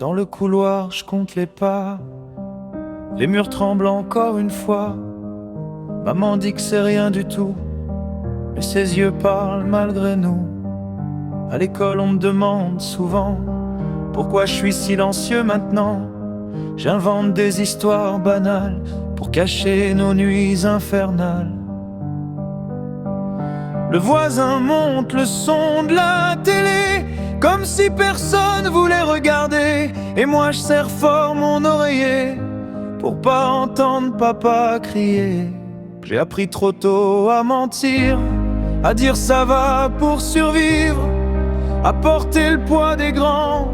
Dans le couloir, je compte les pas. Les murs tremblent encore une fois. Maman dit que c'est rien du tout, mais ses yeux parlent malgré nous. À l'école, on me demande souvent pourquoi je suis silencieux maintenant. J'invente des histoires banales pour cacher nos nuits infernales. Le voisin monte le son de la télé, comme si personne voulait regarder. Et moi je serre fort mon oreiller pour pas entendre papa crier. J'ai appris trop tôt à mentir, à dire ça va pour survivre, à porter le poids des grands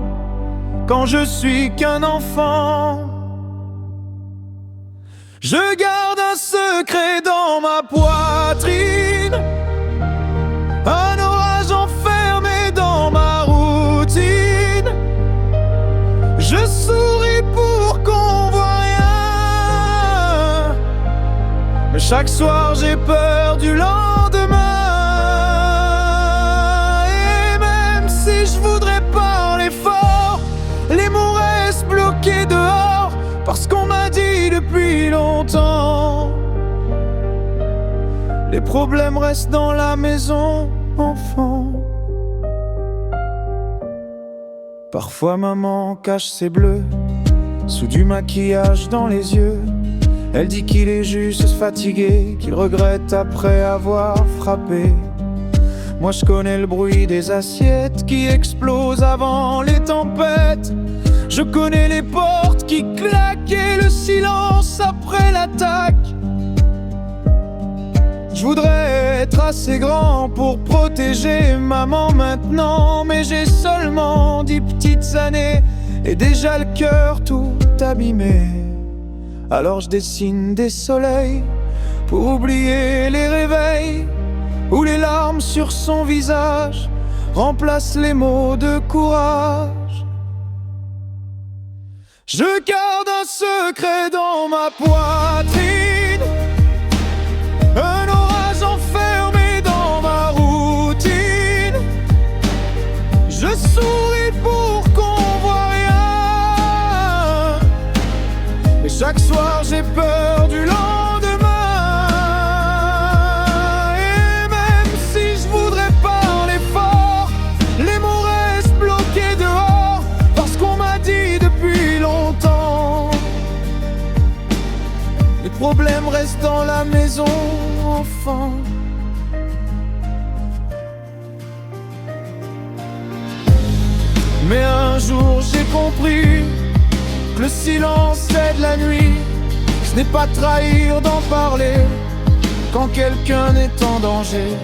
quand je suis qu'un enfant. Je garde un secret dans ma poitrine, un orage enfermé dans ma routine. Je souris pour qu'on voit rien, mais chaque soir j'ai peur du lendemain. Et même si je voudrais parler fort, les mots restent bloqués dehors, parce qu'on m'a dit depuis longtemps, les problèmes restent dans la maison, enfant. Parfois maman cache ses bleus sous du maquillage dans les yeux. Elle dit qu'il est juste fatigué, qu'il regrette après avoir frappé. Moi je connais le bruit des assiettes qui explosent avant les tempêtes. Je connais les portes qui claquent et le silence après l'attaque. Je voudrais être assez grand pour protéger maman maintenant, mais j'ai seulement 10 petites années et déjà le cœur tout abîmé. Alors je dessine des soleils pour oublier les réveils, où les larmes sur son visage remplacent les mots de courage. Je garde un secret dans ma poitrine, un orage enfermé dans ma routine. Je souris pour qu'on voit rien, mais chaque soir j'ai peur du lendemain. Et même si je voudrais parler fort, les mots restent bloqués dehors, parce qu'on m'a dit depuis longtemps, les problèmes restent dans la maison, enfant. Mais un jour j'ai compris que le silence c'est de la nuit. Ce n'est pas trahir d'en parler quand quelqu'un est en danger.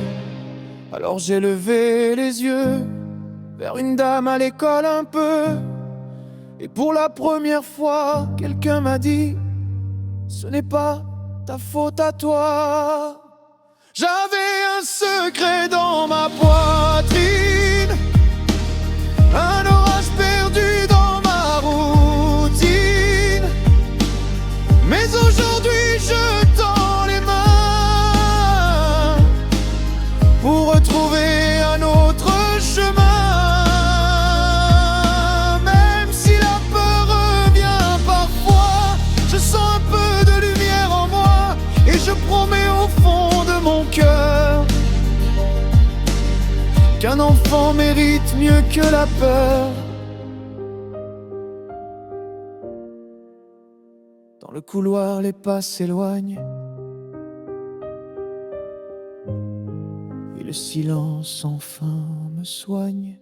Alors j'ai levé les yeux vers une dame à l'école un peu, et pour la première fois quelqu'un m'a dit: ce n'est pas ta faute à toi. J'avais un secret dans ma poitrine, un orage perdu dans ma routine. Mais aujourd'hui je tends les mains pour retrouver un autre chemin. Même si la peur revient parfois, je sens un peu de lumière en moi, et je promets au fond de mon cœur qu'un enfant mérite mieux que la peur. Dans le couloir, les pas s'éloignent et le silence enfin me soigne.